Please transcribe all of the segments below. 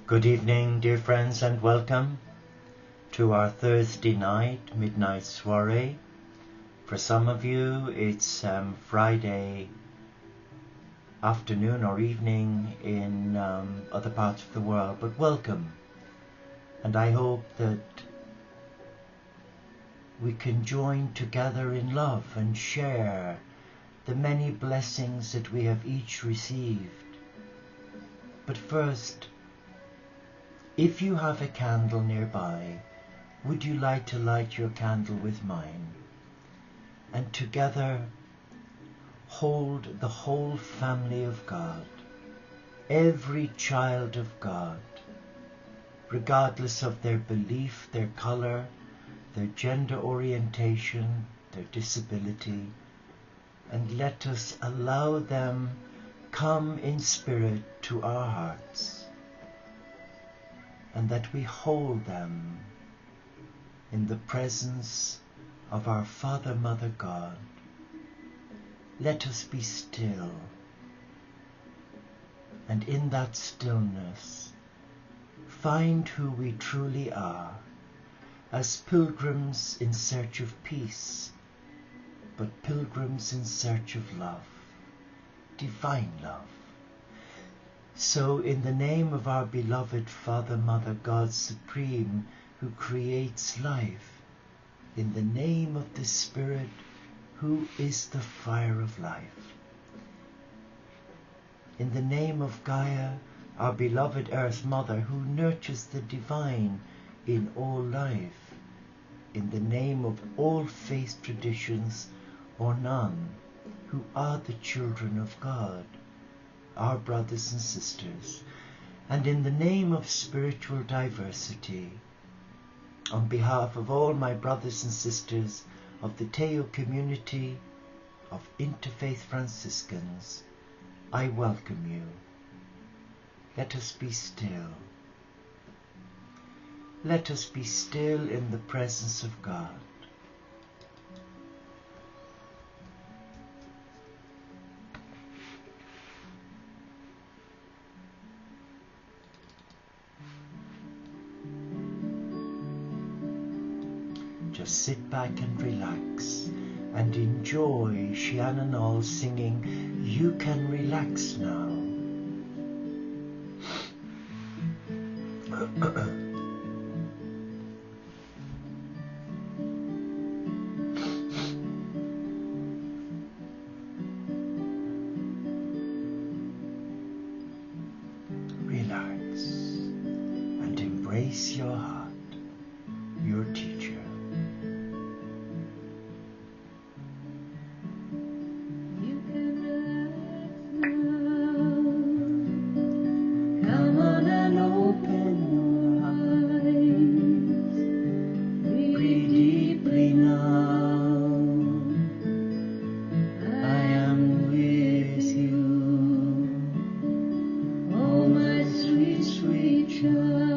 Good evening, dear friends, and welcome to our Thursday night midnight soiree. For some of you, it's Friday afternoon or evening in other parts of the world, but welcome. And I hope that we can join together in love and share the many blessings that we have each received. But first, if you have a candle nearby, would you like to light your candle with mine? And together hold the whole family of God, every child of God, regardless of their belief, their color, their gender orientation, their disability, and let us allow them come in spirit to our hearts, and that we hold them in the presence of our Father, Mother, God. Let us be still, and in that stillness find who we truly are, as pilgrims in search of peace, but pilgrims in search of love, divine love. So in the name of our beloved Father, Mother, God Supreme, who creates life, in the name of the Spirit, who is the fire of life, in the name of Gaia, our beloved Earth Mother, who nurtures the divine in all life, in the name of all faith traditions or none, who are the children of God, our brothers and sisters, and in the name of spiritual diversity, on behalf of all my brothers and sisters of the Teo community of Interfaith Franciscans, I welcome you. Let us be still. Let us be still in the presence of God. Just sit back and relax and enjoy Shiananol singing You Can Relax Now. Relax and embrace your heart, your teacher. Sweet child,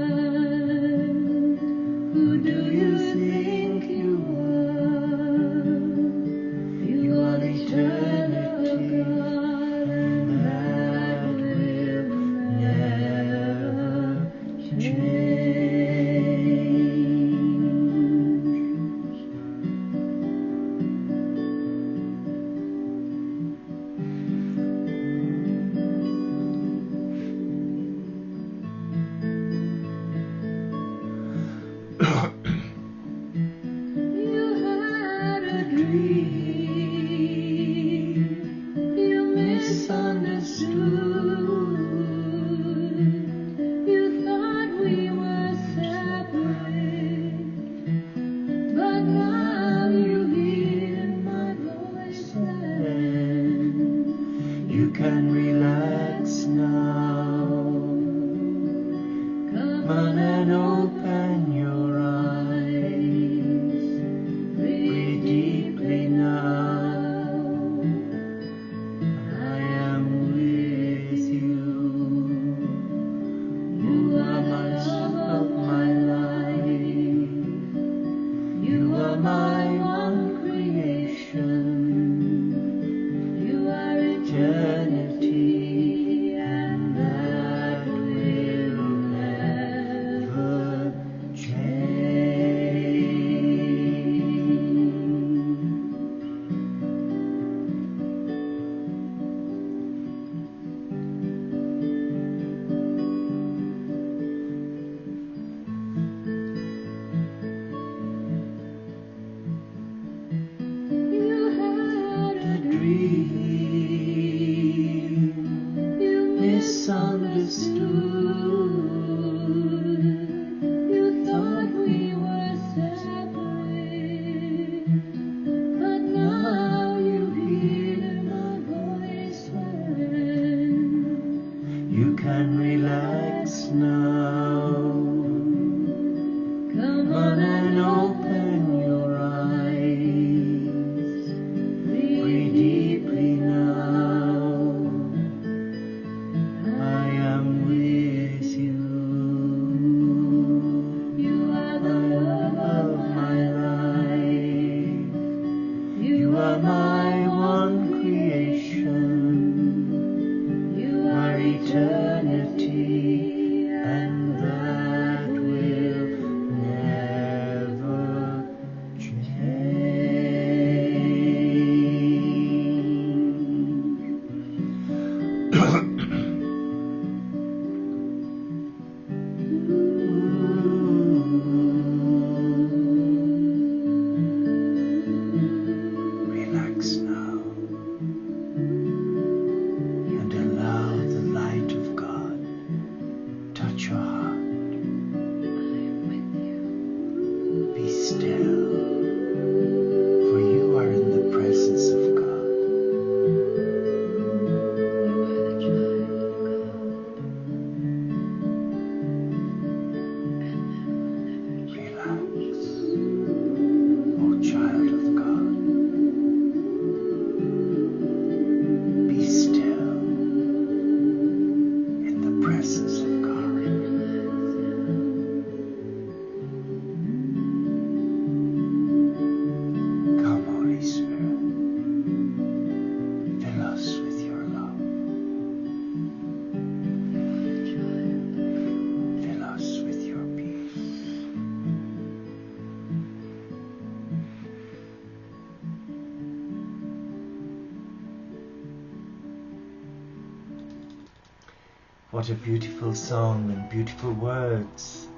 What a beautiful song and beautiful words.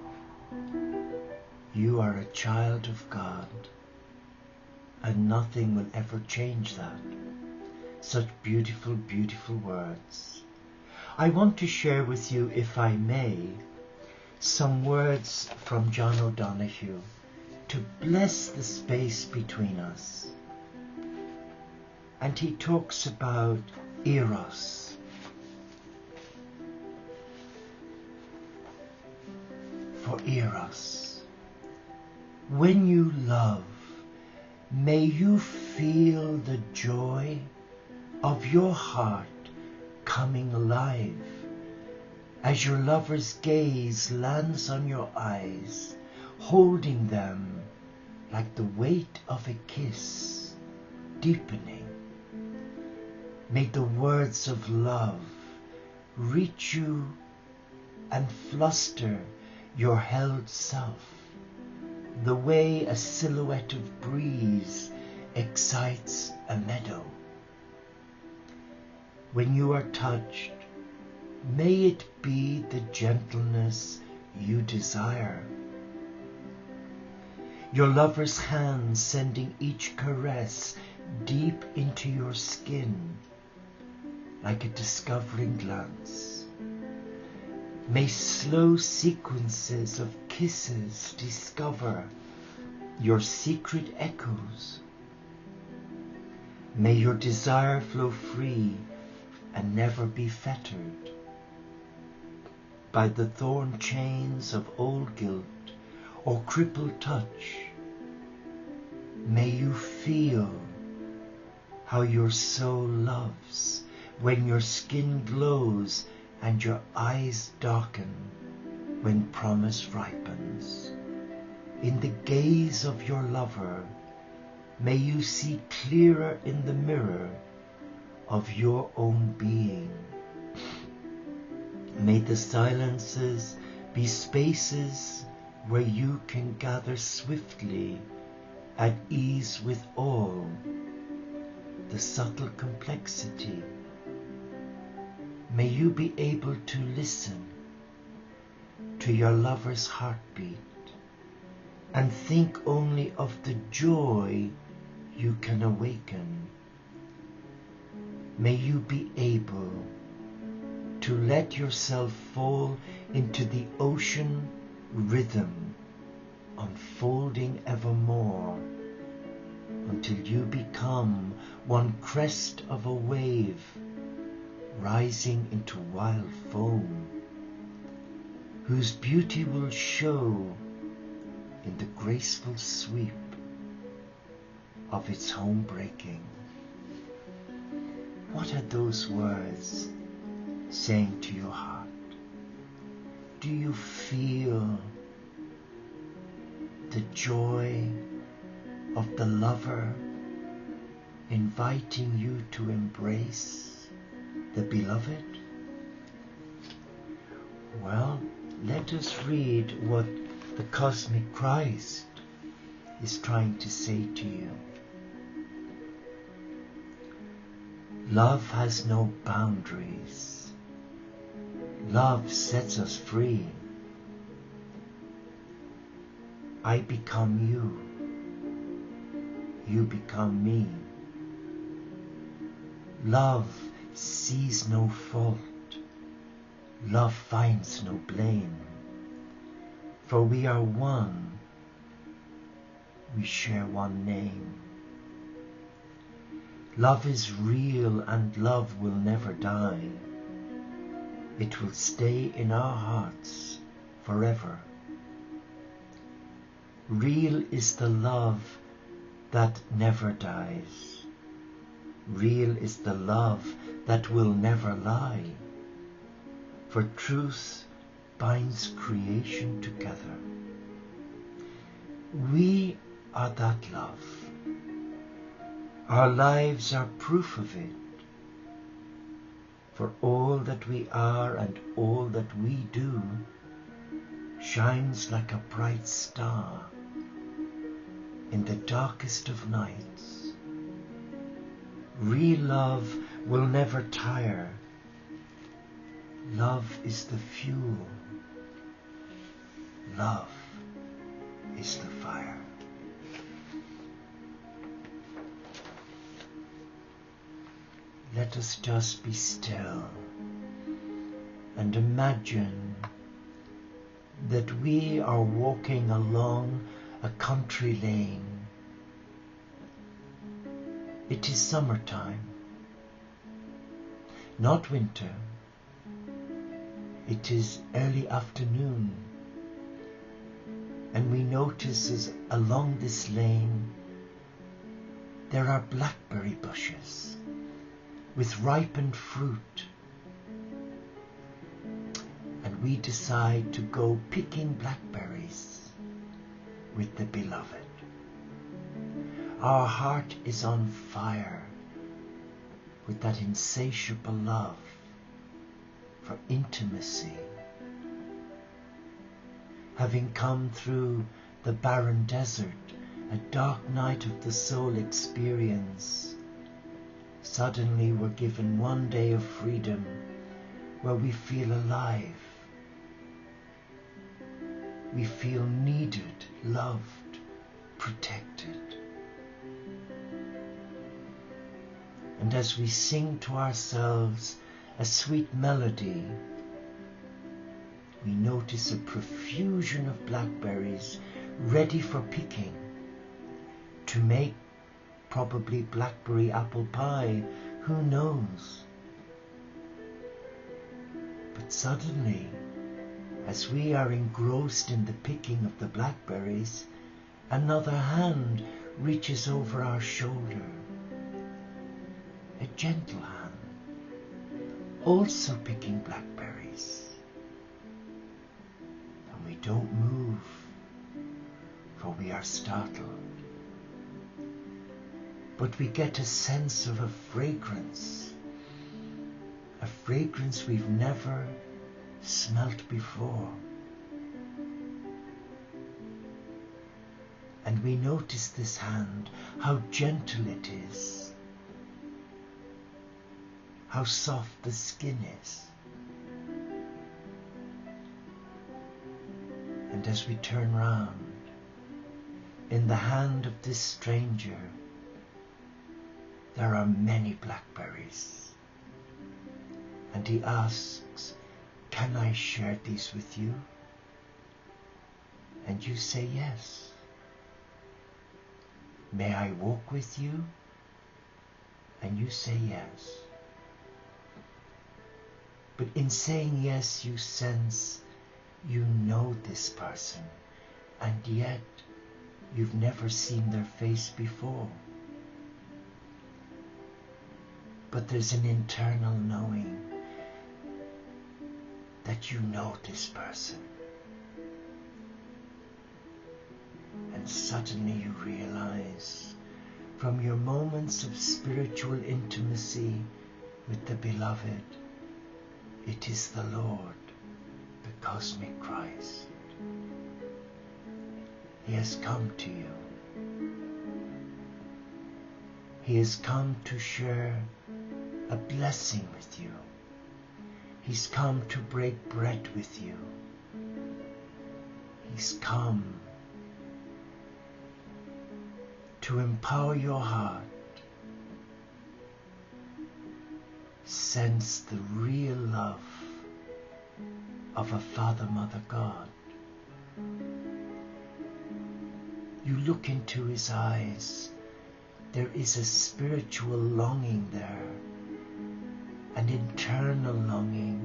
You are a child of God, and nothing will ever change that. Such beautiful, beautiful words. I want to share with you, if I may, some words from John O'Donoghue to bless the space between us. And he talks about eros. For eros, when you love, may you feel the joy of your heart coming alive as your lover's gaze lands on your eyes, holding them like the weight of a kiss, deepening. May the words of love reach you and fluster your held self, the way a silhouette of breeze excites a meadow. When you are touched, may it be the gentleness you desire. Your lover's hand sending each caress deep into your skin, like a discovering glance. May slow sequences of kisses discover your secret echoes. May your desire flow free and never be fettered by the thorn chains of old guilt or crippled touch. May you feel how your soul loves when your skin glows and your eyes darken when promise ripens. In the gaze of your lover, may you see clearer in the mirror of your own being. May the silences be spaces where you can gather swiftly, at ease with all, the subtle complexity. May you be able to listen to your lover's heartbeat and think only of the joy you can awaken. May you be able to let yourself fall into the ocean rhythm, unfolding evermore, until you become one crest of a wave, rising into wild foam, whose beauty will show in the graceful sweep of its home breaking. What are those words saying to your heart? Do you feel the joy of the lover inviting you to embrace the beloved? Well, let us read what the cosmic Christ is trying to say to you. Love has no boundaries. Love sets us free. I become you. You become me. Love sees no fault. Love finds no blame. For we are one. We share one name. Love is real, and love will never die. It will stay in our hearts forever. Real is the love that never dies. Real is the love that will never lie. For truth binds creation together. We are that love. Our lives are proof of it. For all that we are and all that we do shines like a bright star in the darkest of nights. Real love will never tire. Love is the fuel. Love is the fire. Let us just be still and imagine that we are walking along a country lane. It is summertime, not winter. It is early afternoon, and we notice as along this lane there are blackberry bushes with ripened fruit, and we decide to go picking blackberries with the beloved. Our heart is on fire with that insatiable love for intimacy. Having come through the barren desert, a dark night of the soul experience, suddenly we're given one day of freedom where we feel alive. We feel needed, loved, protected. And as we sing to ourselves a sweet melody, we notice a profusion of blackberries ready for picking to make probably blackberry apple pie, who knows? But suddenly, as we are engrossed in the picking of the blackberries, another hand reaches over our shoulder. A gentle hand, also picking blackberries. And we don't move, for we are startled. But we get a sense of a fragrance we've never smelt before. And we notice this hand, how gentle it is, how soft the skin is. And as we turn round, in the hand of this stranger, there are many blackberries. And he asks, "Can I share these with you?" And you say yes. "May I walk with you?" And you say yes. But in saying yes, you sense you know this person, and yet you've never seen their face before. But there's an internal knowing that you know this person. And suddenly you realize, from your moments of spiritual intimacy with the beloved, it is the Lord, the cosmic Christ. He has come to you. He has come to share a blessing with you. He's come to break bread with you. He's come to empower your heart, sense the real love of a Father, Mother, God. You look into his eyes. There is a spiritual longing there, an internal longing,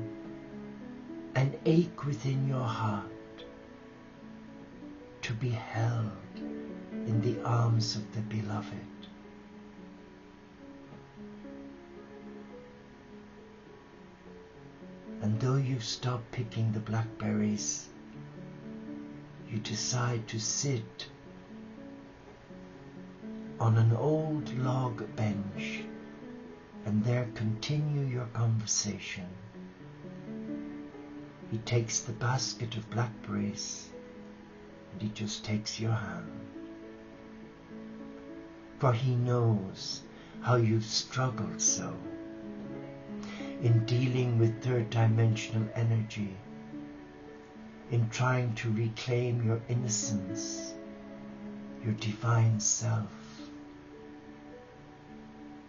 an ache within your heart to be held in the arms of the beloved. And though you've stopped picking the blackberries, you decide to sit on an old log bench and there continue your conversation. He takes the basket of blackberries and he just takes your hand. For he knows how you've struggled so. in dealing with third dimensional energy, in trying to reclaim your innocence, your divine self,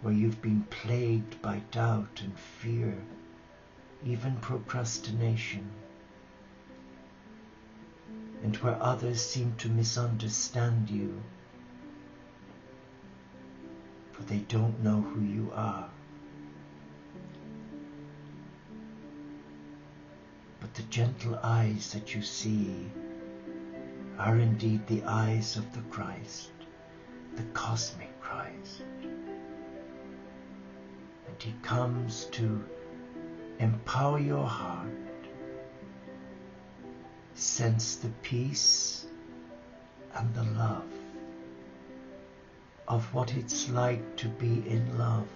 where you've been plagued by doubt and fear, even procrastination, and where others seem to misunderstand you, for they don't know who you are. But the gentle eyes that you see are indeed the eyes of the Christ, the cosmic Christ. And he comes to empower your heart, sense the peace and the love of what it's like to be in love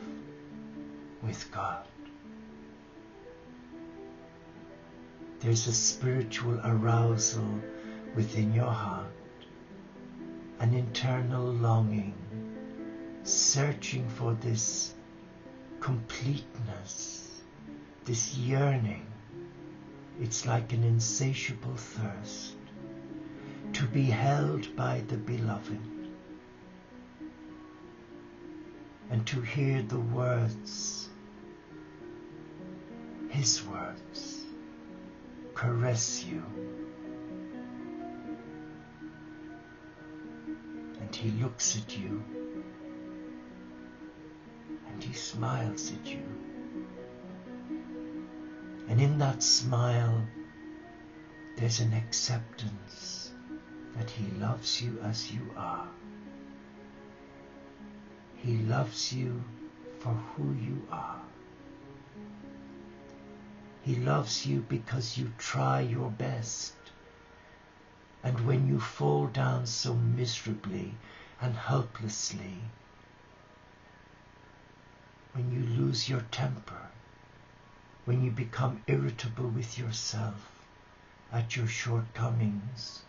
with God. There's a spiritual arousal within your heart, an internal longing, searching for this completeness, this yearning. It's like an insatiable thirst to be held by the beloved and to hear the words, his words, caress you. And he looks at you and he smiles at you. And in that smile, there's an acceptance that he loves you as you are. He loves you for who you are. He loves you because you try your best. And when you fall down so miserably and helplessly, when you lose your temper, when you become irritable with yourself at your shortcomings,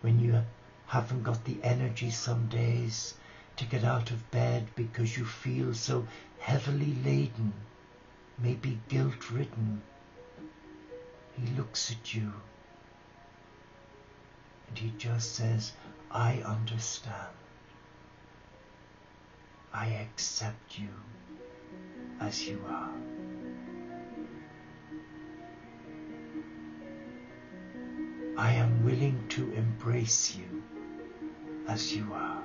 when you haven't got the energy some days to get out of bed because you feel so heavily laden, maybe guilt-ridden, he looks at you and he just says, I understand. I accept you as you are. I am willing to embrace you as you are.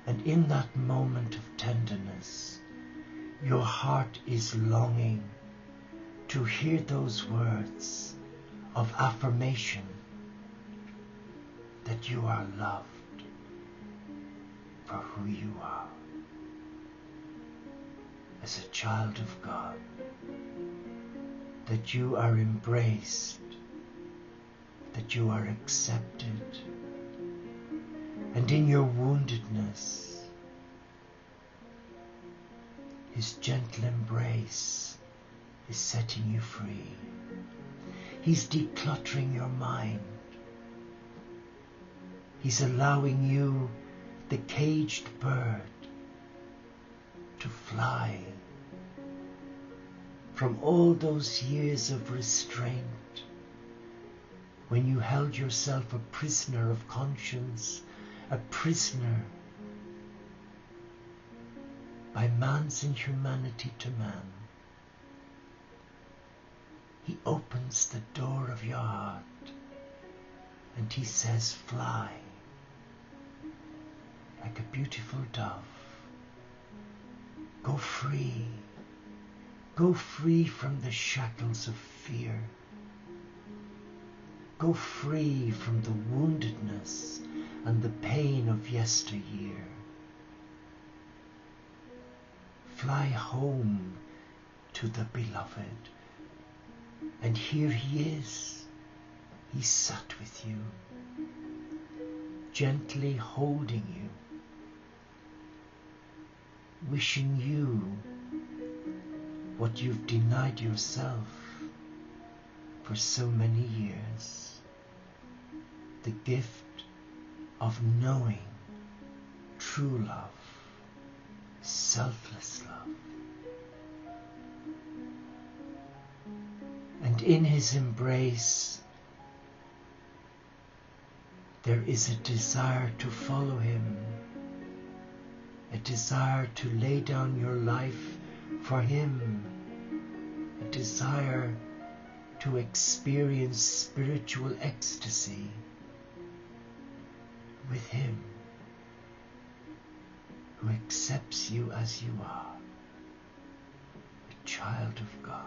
And in that moment of tenderness, your heart is longing to hear those words of affirmation that you are loved for who you are as a child of God, that you are embraced, that you are accepted, and in your woundedness, his gentle embrace is setting you free. He's decluttering your mind. He's allowing you, the caged bird, to fly from all those years of restraint when you held yourself a prisoner of conscience, a prisoner by man's inhumanity to man. He opens the door of your heart and he says, fly like a beautiful dove. Go free. Go free from the shackles of fear. Go free from the woundedness and the pain of yesteryear. Fly home to the beloved. And here he is. He sat with you, gently holding you, wishing you what you've denied yourself for so many years, the gift of knowing true love, selfless love. And in his embrace, there is a desire to follow him, a desire to lay down your life for him, a desire to experience spiritual ecstasy with him, who accepts you as you are, a child of God.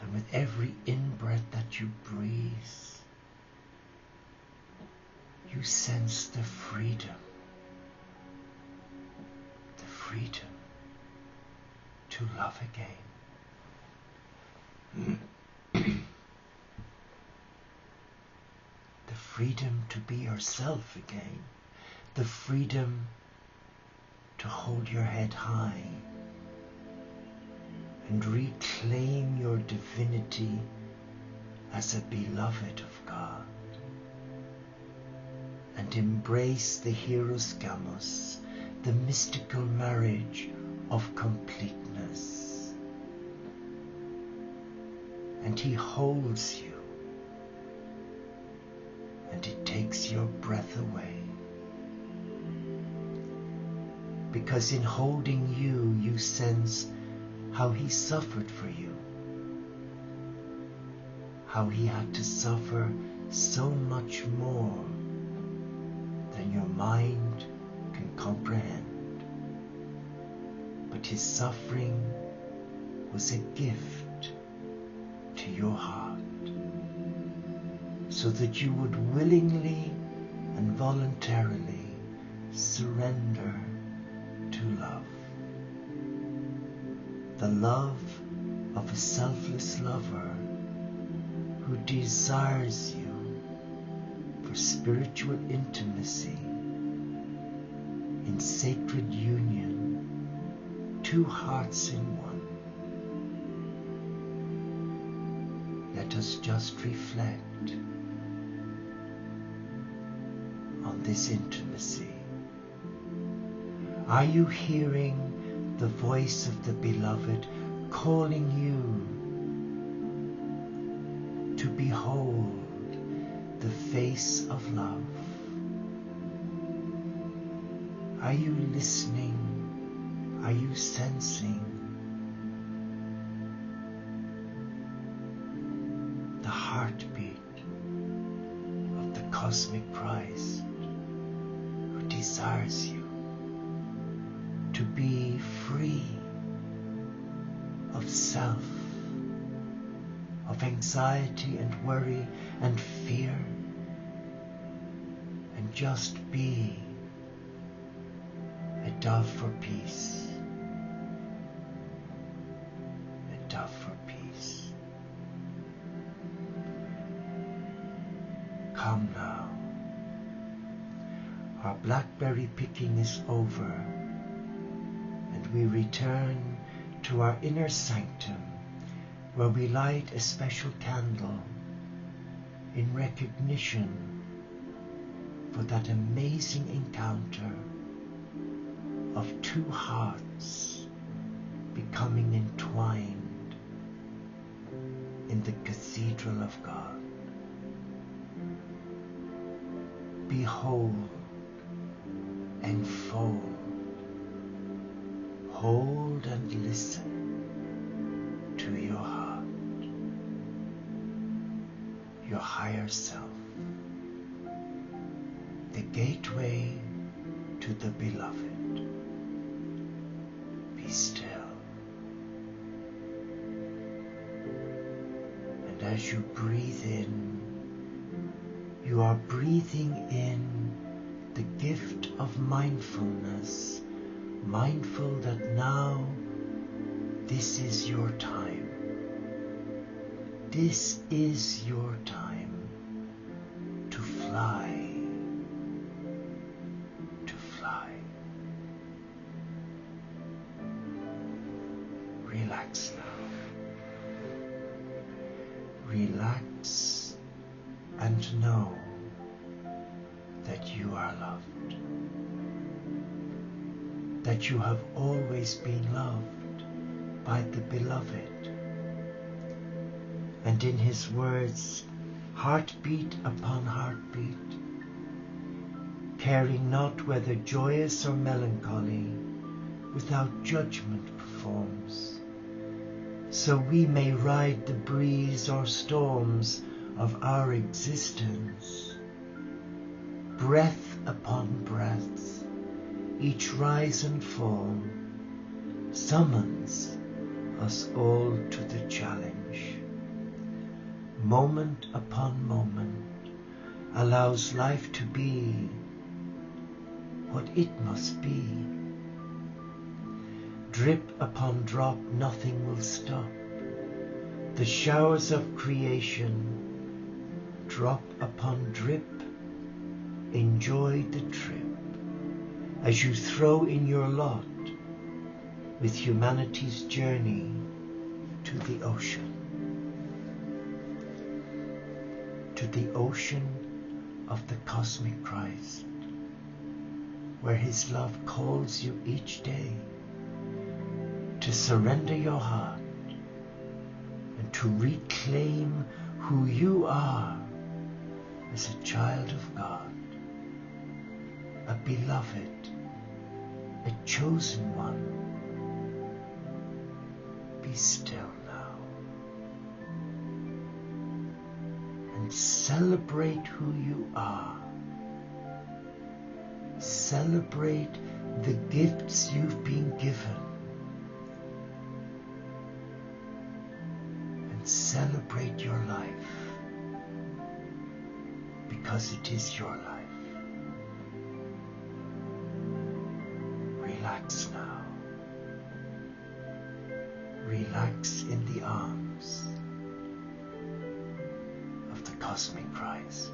And with every in-breath that you breathe, you sense the freedom to love again. The freedom to be yourself again. The freedom to hold your head high and reclaim your divinity as a beloved of God, and embrace the Hieros Gamos, the mystical marriage of completeness. And he holds you, and it takes your breath away, because in holding you, you sense how he suffered for you, how he had to suffer so much more than your mind can comprehend. But his suffering was a gift to your heart, so that you would willingly and voluntarily surrender to love. The love of a selfless lover who desires you for spiritual intimacy, in sacred union, two hearts in one. Let us just reflect on this intimacy. Are you hearing the voice of the beloved calling you to behold the face of love? Are you listening? Are you sensing the heartbeat of the cosmic Christ who desires you to be free of self, of anxiety and worry and fear, and just be a dove for peace, a dove for peace. Come now. Our blackberry picking is over, and we return to our inner sanctum, where we light a special candle in recognition for that amazing encounter of two hearts becoming entwined in the Cathedral of God. Behold, enfold, hold and listen to your heart, your higher self, the gateway to the beloved. Be still. And as you breathe in, you are breathing in the gift of mindfulness, mindful that now this is your time. This is your time to fly, to fly. Relax now. Relax and know that you are are loved, that you have always been loved by the Beloved. And in his words, heartbeat upon heartbeat, caring not whether joyous or melancholy, without judgment performs, so we may ride the breeze or storms of our existence. Breath upon breath, each rise and fall, summons us all to the challenge. Moment upon moment allows life to be what it must be. Drip upon drop, nothing will stop. The showers of creation, drop upon drip, enjoy the trip as you throw in your lot with humanity's journey to the ocean. To the ocean of the cosmic Christ, where his love calls you each day to surrender your heart and to reclaim who you are as a child of God, a beloved, a chosen one. Be still now and celebrate who you are. Celebrate the gifts you've been given. And celebrate your life, because it is your life. Relax now. Relax in the arms of the cosmic Christ.